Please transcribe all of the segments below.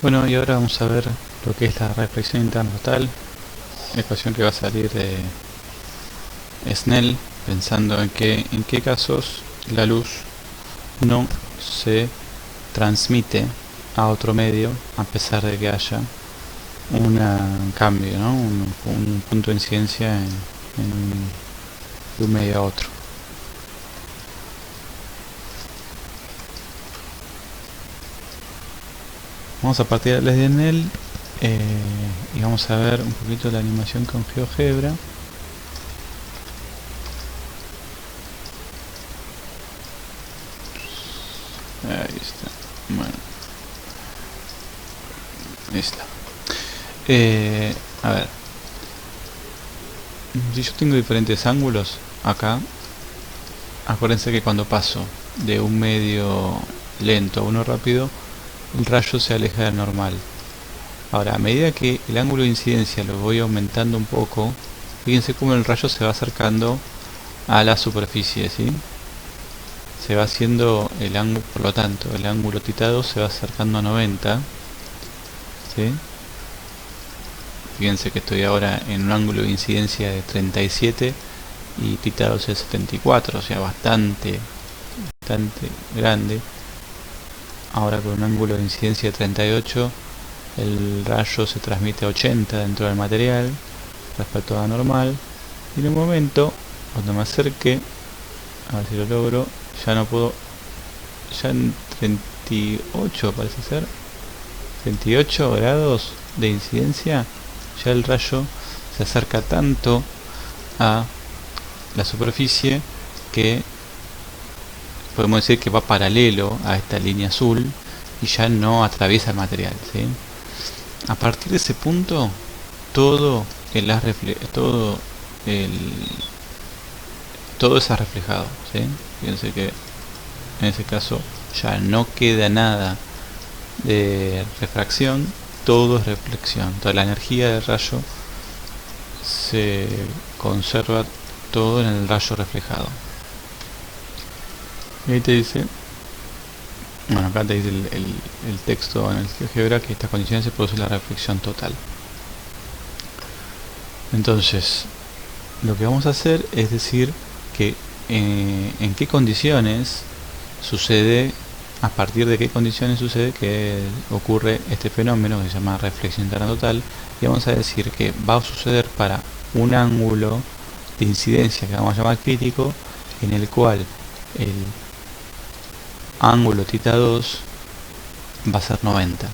Bueno, y ahora vamos a ver lo que es la reflexión interna total, ecuación que va a salir de Snell, pensando en qué casos la luz no se transmite a otro medio a pesar de que haya un cambio, ¿no? un punto de incidencia de un medio a otro. Vamos a partir de la ley de Snell y vamos a ver un poquito la animación con GeoGebra. Ahí está. Bueno, ahí está. A ver, si yo tengo diferentes ángulos acá, acuérdense que cuando paso de un medio lento a uno rápido, el rayo se aleja del normal. Ahora, a medida que el ángulo de incidencia lo voy aumentando un poco, fíjense cómo el rayo se va acercando a la superficie, ¿sí? Se va haciendo el ángulo, por lo tanto, el ángulo θ2 se va acercando a 90, ¿sí? Fíjense que estoy ahora en un ángulo de incidencia de 37 y θ2 es 74, o sea, bastante grande. Ahora con un ángulo de incidencia de 38, el rayo se transmite a 80 dentro del material respecto a la normal, y en un momento, cuando me acerque, a ver si lo logro, ya no puedo, ya en 38 parece ser, 38 grados de incidencia, ya el rayo se acerca tanto a la superficie que podemos decir que va paralelo a esta línea azul y ya no atraviesa el material, ¿sí? A partir de ese punto, todo está reflejado, ¿sí? Fíjense que en ese caso ya no queda nada de refracción, todo es reflexión. Toda la energía del rayo se conserva todo en el rayo reflejado. Y ahí te dice, bueno, acá te dice el texto en el GeoGebra que estas condiciones se produce la reflexión total. Entonces, lo que vamos a hacer es decir que en qué condiciones sucede, a partir de qué condiciones sucede que ocurre este fenómeno que se llama reflexión interna total, y vamos a decir que va a suceder para un ángulo de incidencia que vamos a llamar crítico, en el cual el ángulo θ2 va a ser 90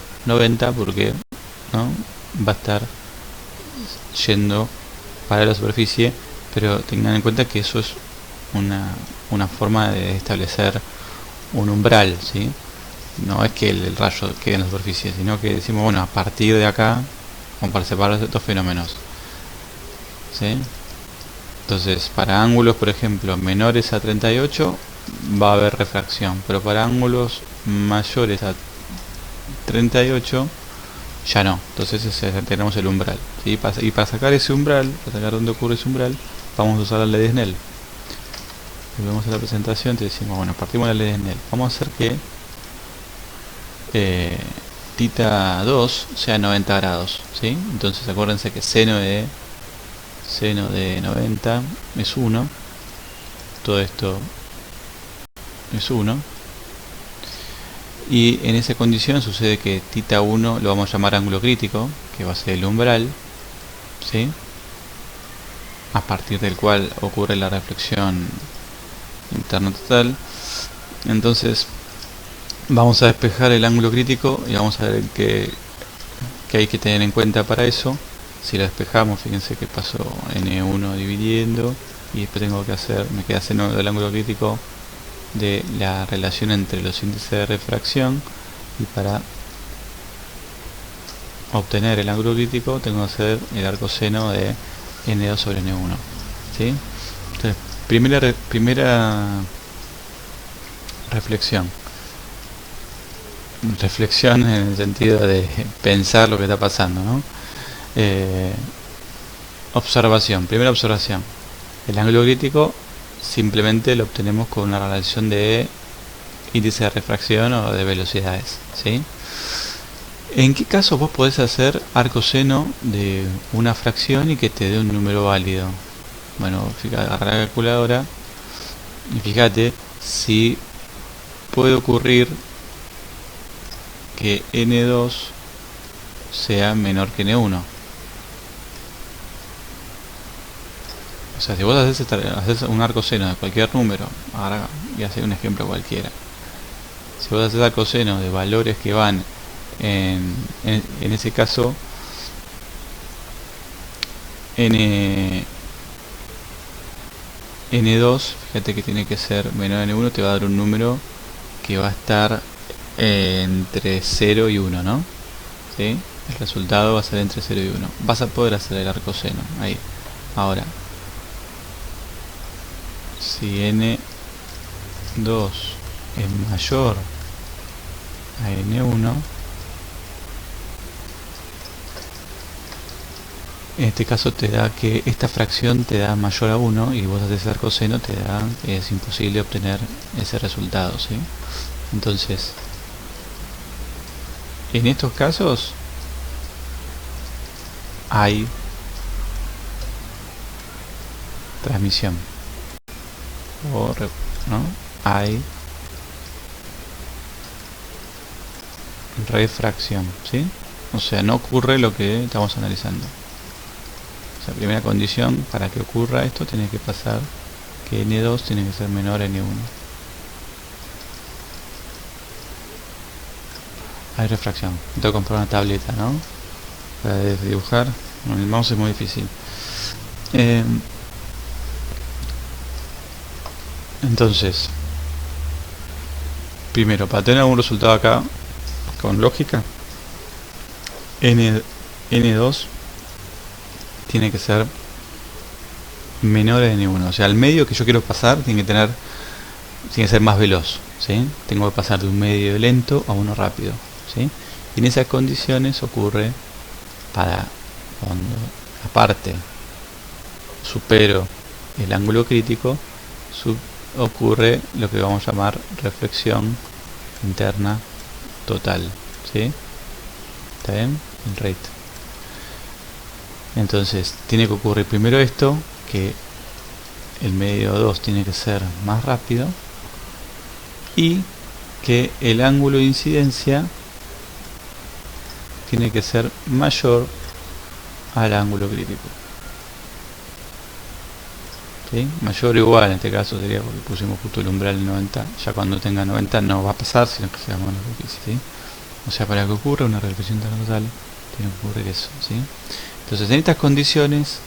porque, ¿no?, va a estar yendo para la superficie, pero tengan en cuenta que eso es una forma de establecer un umbral, ¿sí? No es que el rayo quede en la superficie, sino que decimos, bueno, a partir de acá, como para separar los dos fenómenos, ¿sí? Entonces, para ángulos, por ejemplo, menores a 38 va a haber refracción, pero para ángulos mayores a 38 ya no. Entonces tenemos el umbral, ¿sí? Y para sacar ese umbral, para sacar dónde ocurre ese umbral, vamos a usar la ley de Snell. Volvemos a la presentación, te decimos, bueno, partimos de la ley de Snell. Vamos a hacer que θ2 sea 90 grados, ¿sí? Entonces acuérdense que seno de 90 es 1. Todo esto es 1. Y en esa condición sucede que θ1 lo vamos a llamar ángulo crítico, que va a ser el umbral, ¿sí?, a partir del cual ocurre la reflexión interna total. Entonces vamos a despejar el ángulo crítico y vamos a ver que hay que tener en cuenta para eso. Si lo despejamos, fíjense que pasó N1 dividiendo, y después tengo que hacer, me queda seno del ángulo crítico de la relación entre los índices de refracción, y para obtener el ángulo crítico tengo que hacer el arcoseno de N2 sobre N1, ¿sí? Entonces, primera reflexión en el sentido de pensar lo que está pasando, ¿no? Primera observación, el ángulo crítico simplemente lo obtenemos con una relación de índice de refracción o de velocidades, ¿sí? ¿En qué caso vos podés hacer arco seno de una fracción y que te dé un número válido? Bueno, agarra la calculadora y fíjate si puede ocurrir que n2 sea menor que n1. O sea, si vos haces un arco seno de cualquier número, ahora voy a hacer un ejemplo cualquiera. Si vos haces arco seno de valores que van en ese caso n2, fíjate que tiene que ser menor a n1, te va a dar un número que va a estar entre 0 y 1, ¿no? ¿Sí? El resultado va a ser entre 0 y 1. Vas a poder hacer el arco seno ahí. Ahora, si n2 es mayor a n1, en este caso te da que esta fracción te da mayor a 1 y vos haces arco seno, es imposible obtener ese resultado, ¿sí? Entonces, en estos casos hay transmisión ¿no? Hay refracción, ¿sí? O sea, no ocurre lo que estamos analizando. O sea, primera condición para que ocurra esto tiene que pasar que n2 tiene que ser menor a n1. Hay refracción. Tengo que comprar una tableta, ¿no? Para dibujar. Bueno, el mouse es muy difícil. Entonces, primero, para tener algún resultado acá con lógica, n2 tiene que ser menor a n1. O sea, el medio que yo quiero pasar tiene que ser más veloz, ¿sí? Tengo que pasar de un medio lento a uno rápido, ¿sí? Y en esas condiciones ocurre cuando aparte supero el ángulo crítico, ocurre lo que vamos a llamar reflexión interna total, ¿sí? ¿Está bien? El rate. Entonces tiene que ocurrir primero esto, que el medio 2 tiene que ser más rápido y que el ángulo de incidencia tiene que ser mayor al ángulo crítico, ¿sí? Mayor o igual, en este caso sería porque pusimos justo el umbral en 90. Ya cuando tenga 90 no va a pasar, sino que sea menos difícil, ¿sí? O sea, para que ocurra una reflexión total tiene que ocurrir eso, ¿sí? Entonces, en estas condiciones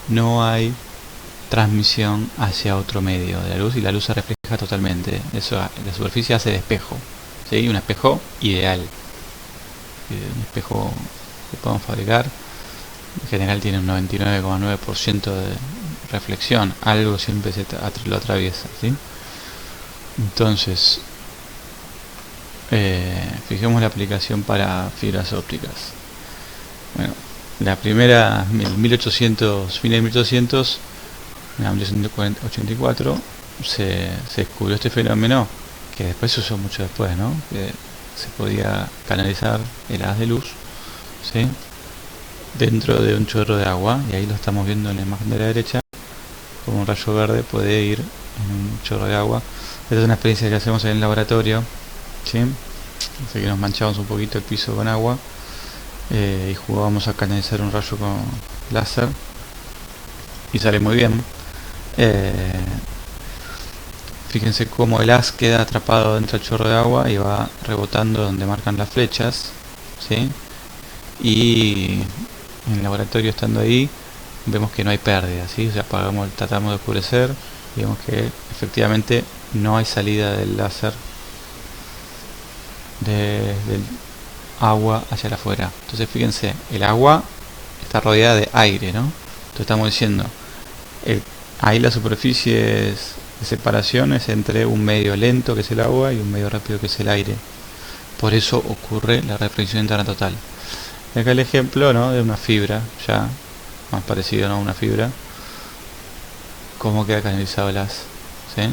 no hay transmisión hacia otro medio de la luz y la luz se refleja totalmente. Eso, la superficie hace de espejo, ¿sí? Un espejo ideal, un espejo que podemos fabricar. En general tiene un 99,9% de reflexión, algo siempre lo atraviesa, ¿sí? Entonces, fijemos la aplicación para fibras ópticas. Bueno, la primera, en 1800, fines de 1800, en 1984, se descubrió este fenómeno que después se usó mucho después, ¿no? Que se podía canalizar el haz de luz, ¿sí? Dentro de un chorro de agua, y ahí lo estamos viendo en la imagen de la derecha, como un rayo verde puede ir en un chorro de agua. Esta es una experiencia que hacemos en el laboratorio, ¿sí? Así que nos manchamos un poquito el piso con agua y jugábamos a canalizar un rayo con láser y sale muy bien. Fíjense cómo el haz queda atrapado dentro del chorro de agua y va rebotando donde marcan las flechas, ¿sí? Y en el laboratorio, estando ahí, vemos que no hay pérdida, ¿sí? O sea, tratamos de oscurecer y vemos que efectivamente no hay salida del láser del agua hacia afuera. Entonces fíjense, el agua está rodeada de aire, ¿no? Entonces estamos diciendo, ahí la superficie de separación es entre un medio lento, que es el agua, y un medio rápido, que es el aire. Por eso ocurre la reflexión interna total. Y acá el ejemplo, ¿no?, de una fibra, ya más parecido, ¿no?, a una fibra, cómo queda canalizado el haz, ¿sí?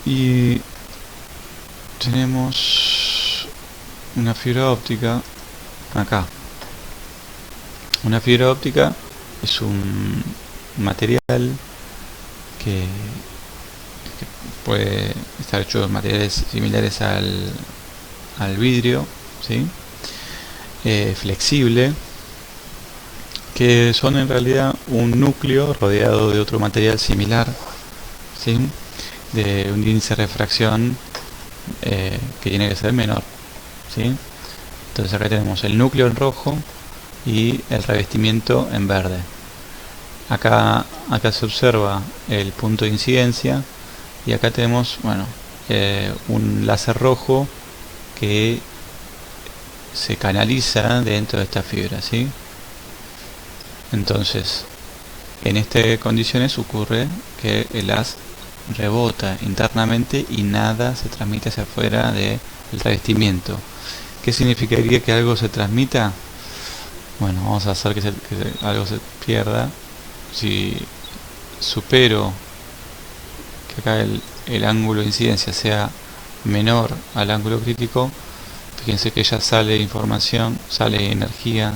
Y tenemos una fibra óptica acá. Una fibra óptica es un material que puede estar hecho de materiales similares al vidrio, ¿sí? Flexible, que son en realidad un núcleo rodeado de otro material similar, ¿sí? De un índice de refracción que tiene que ser menor, ¿sí? Entonces acá tenemos el núcleo en rojo y el revestimiento en verde. Acá se observa el punto de incidencia y acá tenemos, bueno, un láser rojo que se canaliza dentro de esta fibra, ¿sí? Entonces, en estas condiciones ocurre que el haz rebota internamente y nada se transmite hacia afuera del revestimiento. ¿Qué significaría que algo se transmita? Bueno, vamos a hacer que algo se pierda. Si supero que acá el ángulo de incidencia sea menor al ángulo crítico, fíjense que ya sale información, sale energía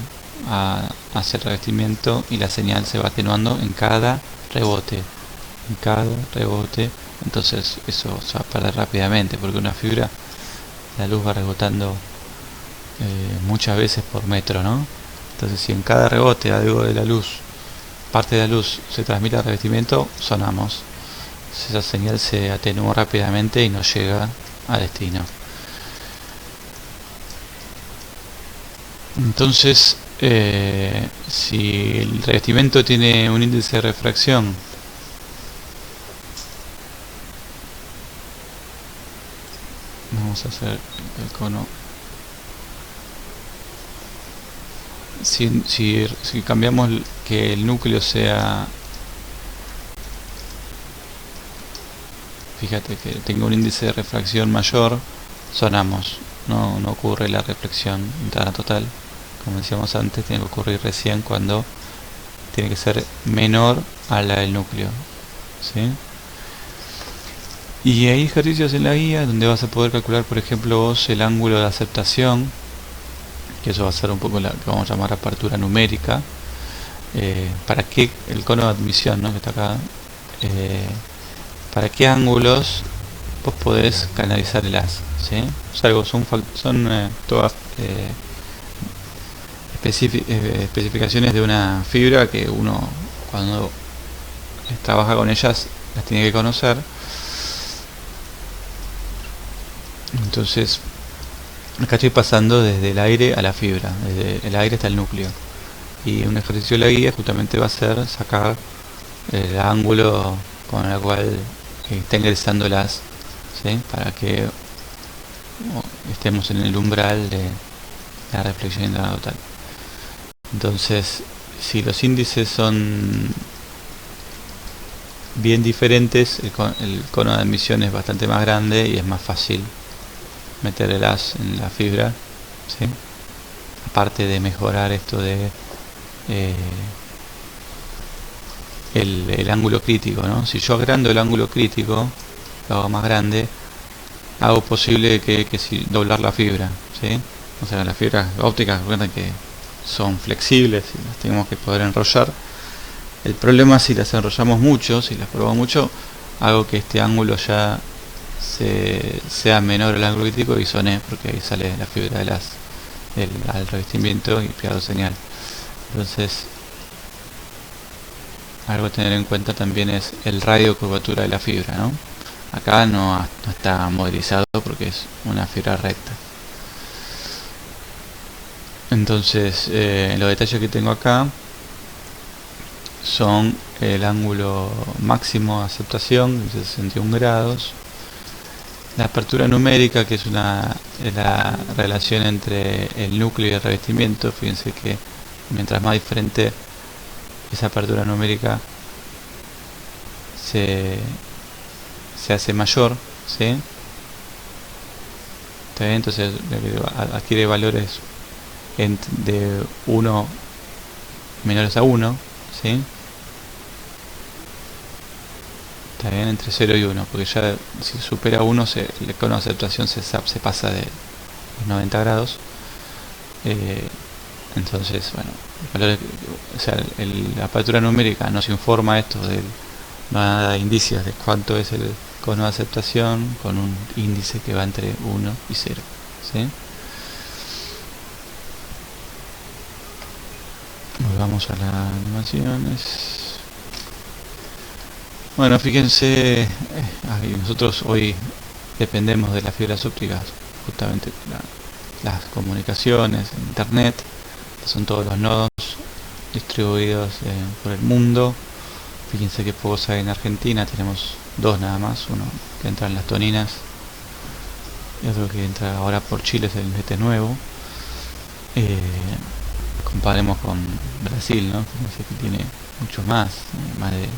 hacia el revestimiento y la señal se va atenuando en cada rebote. Entonces eso se va a perder rápidamente, porque una fibra, la luz va rebotando muchas veces por metro, ¿no? Entonces si en cada rebote algo de la luz, parte de la luz se transmite al revestimiento, sonamos. Esa señal se atenúa rápidamente y no llega a destino. Entonces, si el revestimiento tiene un índice de refracción vamos a hacer el cono. Si cambiamos que el núcleo sea, fíjate que tenga un índice de refracción mayor, sonamos, no ocurre la reflexión interna total. Como decíamos antes, tiene que ocurrir recién cuando tiene que ser menor a la del núcleo, ¿sí? Y hay ejercicios en la guía donde vas a poder calcular, por ejemplo, vos el ángulo de aceptación, que eso va a ser un poco la que vamos a llamar apertura numérica. Para qué el cono de admisión, ¿no? Que está acá, para qué ángulos vos podés canalizar el haz, ¿sí? Son todas especificaciones de una fibra que uno cuando trabaja con ellas las tiene que conocer. Entonces acá estoy pasando desde el aire a la fibra, desde el aire hasta el núcleo, y un ejercicio de la guía justamente va a ser sacar el ángulo con el cual está ingresando el haz, ¿sí? Para que estemos en el umbral de la reflexión interna total. Entonces, si los índices son bien diferentes, el cono de admisión es bastante más grande y es más fácil meter el haz en la fibra, ¿sí? Aparte de mejorar esto de el ángulo crítico, ¿no? Si yo agrando el ángulo crítico, lo hago más grande, hago posible que si doblar la fibra, ¿sí? O sea, las fibras ópticas, recuerden que son flexibles y las tenemos que poder enrollar. El problema es si las enrollamos mucho, si las probamos mucho, hago que este ángulo ya sea menor al ángulo crítico y soné, porque ahí sale la fibra del haz al revestimiento y pierdo señal. Entonces, algo a tener en cuenta también es el radio de curvatura de la fibra, ¿no? Acá no está modelizado porque es una fibra recta. Entonces, los detalles que tengo acá son el ángulo máximo de aceptación de 61 grados, la apertura numérica, que es la relación entre el núcleo y el revestimiento. Fíjense que mientras más diferente esa apertura numérica se hace mayor, ¿sí? ¿Está bien? Entonces adquiere valores de 1 menores a 1, ¿sí? Está bien, entre 0 y 1, porque ya si supera 1, el cono de aceptación se pasa de los 90 grados. Entonces, bueno, o sea, la apertura numérica nos informa esto no da indicios de cuánto es el cono de aceptación con un índice que va entre 1 y 0. ¿Sí? Volvamos a las animaciones. Bueno, fíjense, nosotros hoy dependemos de las fibras ópticas, justamente las comunicaciones, internet, son todos los nodos distribuidos por el mundo. Fíjense que pocos hay en Argentina, tenemos dos nada más, uno que entra en las Toninas y otro que entra ahora por Chile, es el GT nuevo. Comparemos con Brasil, ¿no? Fíjense que tiene muchos más, más de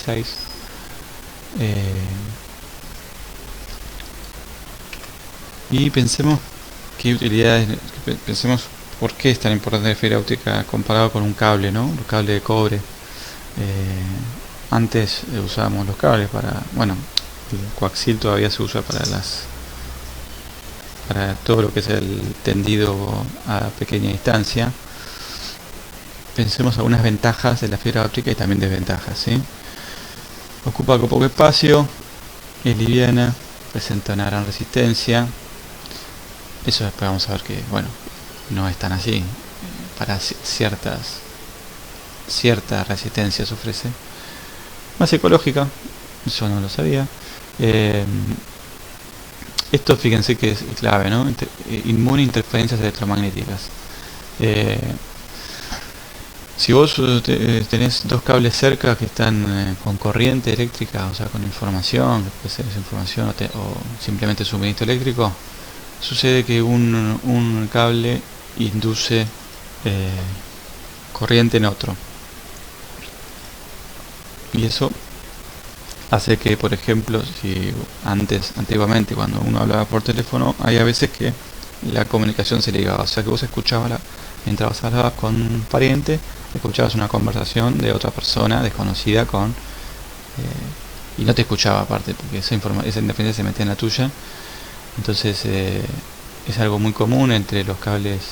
6. Y pensemos qué utilidades, pensemos por qué es tan importante la fibra óptica comparado con un cable, ¿no? Los cables de cobre. Antes usábamos los cables para, bueno, el coaxil todavía se usa para todo lo que es el tendido a pequeña distancia. Pensemos algunas ventajas de la fibra óptica y también desventajas, ¿sí? Ocupa poco espacio, es liviana, presenta una gran resistencia. Eso después vamos a ver que, bueno, no es tan así. Para cierta resistencia se ofrece. Más ecológica, eso no lo sabía. Esto fíjense que es clave, ¿no? Inmune a interferencias electromagnéticas. Si vos tenés dos cables cerca que están con corriente eléctrica, o sea, con información, que puede ser esa información o simplemente suministro eléctrico, sucede que un cable induce corriente en otro. Y eso hace que, por ejemplo, si antiguamente cuando uno hablaba por teléfono, hay a veces que la comunicación se ligaba, o sea que vos escuchabas mientras hablabas con un pariente, escuchabas una conversación de otra persona desconocida y no te escuchaba aparte, porque esa interferencia se metía en la tuya. Entonces es algo muy común entre los cables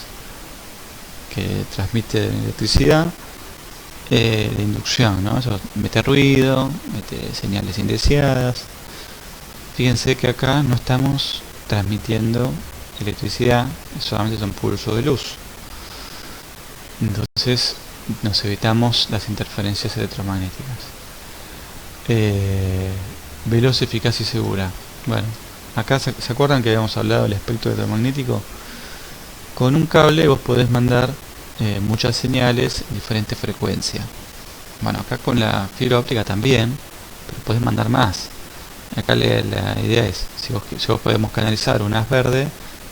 que transmiten electricidad, de inducción, ¿no? Eso mete ruido, mete señales indeseadas. Fíjense que acá no estamos transmitiendo electricidad, solamente son pulsos de luz. Entonces nos evitamos las interferencias electromagnéticas. Veloz, eficaz y segura. Bueno, acá se acuerdan que habíamos hablado del espectro electromagnético. Con un cable vos podés mandar muchas señales en diferentes frecuencias. Bueno, acá con la fibra óptica también, pero podés mandar más. Acá la idea es, si vos podemos canalizar un haz verde,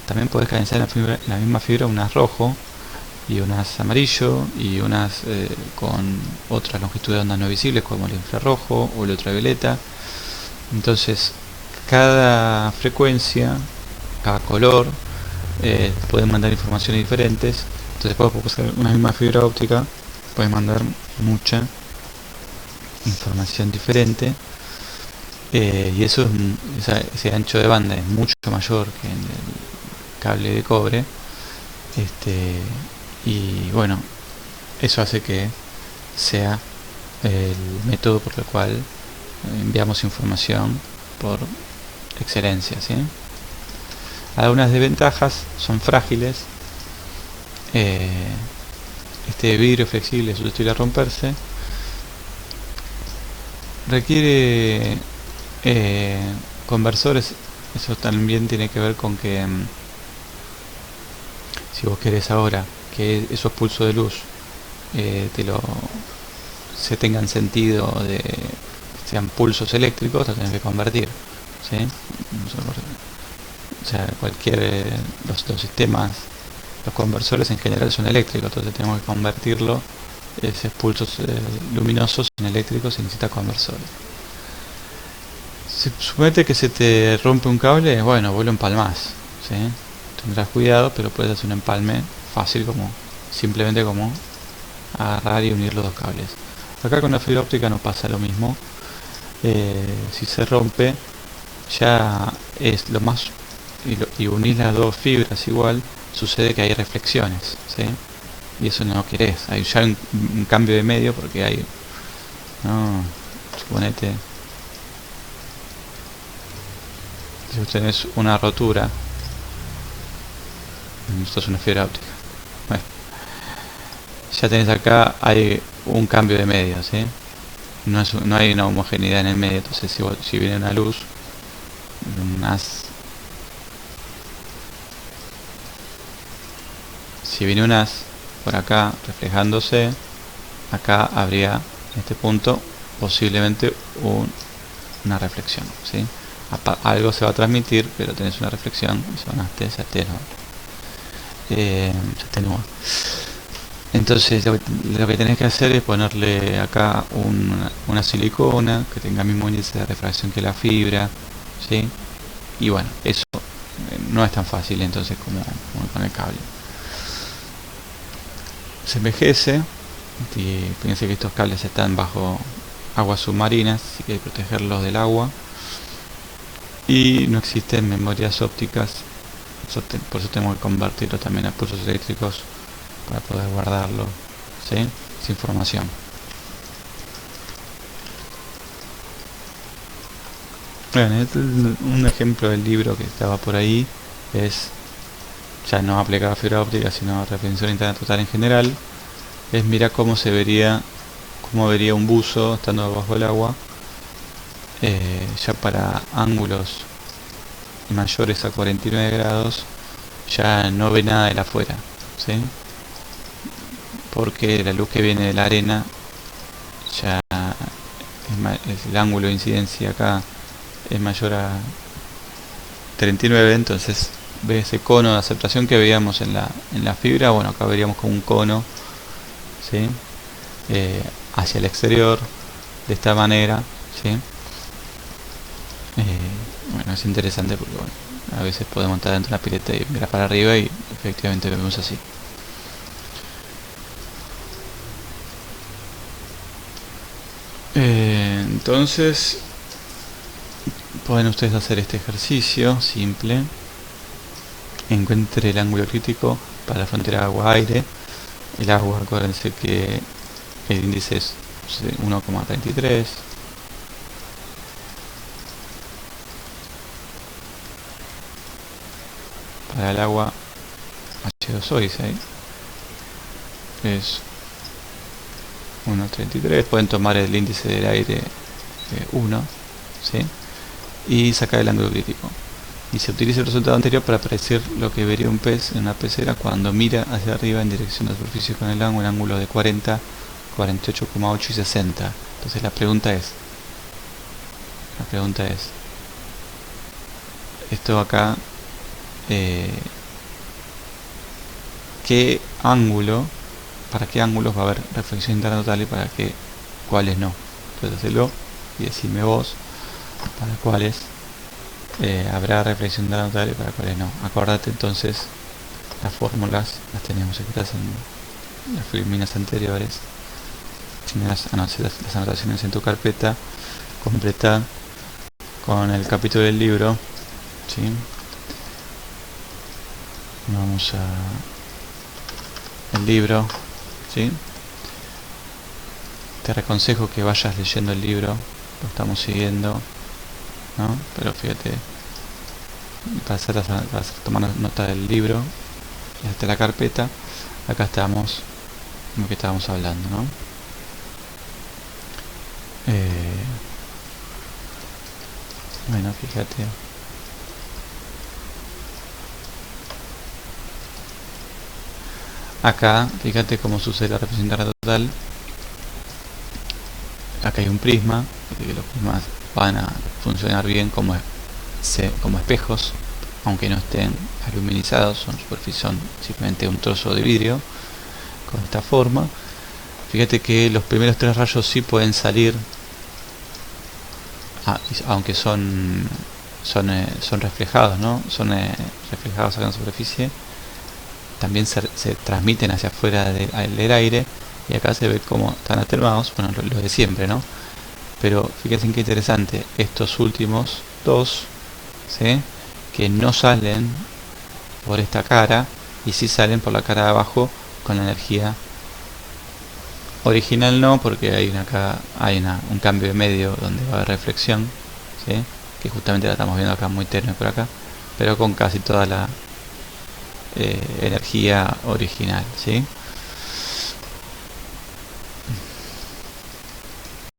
también podés canalizar la misma fibra un haz rojo y un haz amarillo y unas con otras longitudes de onda no visibles como el infrarrojo o el ultravioleta. Entonces cada frecuencia, cada color pueden mandar informaciones diferentes. Entonces puedes usar una misma fibra óptica, puedes mandar mucha información diferente, y eso ese ancho de banda es mucho mayor que en el cable de cobre. Y bueno, eso hace que sea el método por el cual enviamos información por excelencia, ¿sí? Algunas desventajas: son frágiles, este vidrio flexible es susceptible a romperse, requiere conversores. Eso también tiene que ver con que si vos querés ahora que esos pulsos de luz se tengan sentido, sean pulsos eléctricos, los tenés que convertir, ¿sí? O sea, los sistemas, los conversores en general son eléctricos, entonces tenemos que convertirlo, esos pulsos luminosos en eléctricos, se necesita conversores. Si suponete que se te rompe un cable, bueno, vos lo empalmás, ¿sí? Tendrás cuidado, pero puedes hacer un empalme fácil, simplemente agarrar y unir los dos cables. Acá con la fibra óptica no pasa lo mismo. si se rompe, ya es lo más, y unir las dos fibras igual, sucede que hay reflexiones, ¿sí? Y eso no querés, hay ya un cambio de medio, porque hay, no, suponete, si vos tenés una rotura, esto es una fibra óptica, bueno, ya tenés acá, hay un cambio de medio, ¿sí? No hay una homogeneidad en el medio, entonces si viene una luz, si viene un haz por acá reflejándose, acá habría en este punto posiblemente una reflexión, ¿sí? Algo se va a transmitir, pero tenés una reflexión y se atenúa. Entonces lo que tenés que hacer es ponerle acá una silicona que tenga el mismo índice de refracción que la fibra, ¿sí? Y bueno, eso no es tan fácil entonces como con el cable. Se envejece, y fíjense que estos cables están bajo aguas submarinas, así que hay que protegerlos del agua, y no existen memorias ópticas, por eso tenemos que convertirlo también a pulsos eléctricos para poder guardarlo, ¿sí? Esa información. Bueno, este es un ejemplo del libro que estaba por ahí, es ya no aplicado a fibra óptica sino a retención de internet total en general. Es mirar cómo vería un buzo estando bajo el agua, ya para ángulos mayores a 49 grados ya no ve nada de la afuera, ¿sí? Porque la luz que viene de la arena ya el ángulo de incidencia acá es mayor a 39, entonces ve ese cono de aceptación que veíamos en la fibra. Bueno, acá veríamos como un cono, ¿sí? Hacia el exterior de esta manera, ¿sí? Bueno, es interesante porque bueno, a veces podemos estar dentro de la pileta y mirar para arriba y efectivamente lo vemos así. Entonces pueden ustedes hacer este ejercicio simple. Encuentre el ángulo crítico para la frontera agua-aire. El agua, acuérdense que el índice es 1,33. Para el agua H2O dice ahí, es 1,33. Pueden tomar el índice del aire 1, ¿sí? Y sacar el ángulo crítico. Y se utiliza el resultado anterior para predecir lo que vería un pez en una pecera cuando mira hacia arriba en dirección a la superficie con el ángulo de 40, 48,8 y 60. Entonces la pregunta es, esto acá, para qué ángulos va a haber reflexión interna total y para cuáles no. Entonces hacelo y decime vos para cuáles habrá reflexión interna total y para cuáles no. Acordate entonces, las fórmulas las teníamos escritas en las filminas anteriores. Si me das las anotaciones en tu carpeta, completa con el capítulo del libro, ¿sí? Vamos a el libro, ¿sí? Te aconsejo que vayas leyendo el libro, lo estamos siguiendo, ¿no? Pero fíjate, para tomar nota del libro y hasta la carpeta, acá estamos en lo que estábamos hablando, ¿no? Bueno, fíjate. Acá, fíjate cómo sucede la reflexión interna total. Acá hay un prisma, que los prismas van a funcionar bien como espejos, aunque no estén aluminizados, son simplemente un trozo de vidrio con esta forma. Fíjate que los primeros 3 rayos sí pueden salir, aunque son reflejados, ¿no? Son reflejados acá en la superficie. También se transmiten hacia afuera del aire, y acá se ve como están atenuados, bueno, lo de siempre, ¿no? Pero fíjense qué interesante, estos últimos dos, ¿sí?, que no salen por esta cara y sí salen por la cara de abajo con la energía original. No, porque hay un cambio de medio donde va a haber reflexión, ¿sí?, que justamente la estamos viendo acá muy tenue por acá, pero con casi toda la energía original, ¿sí?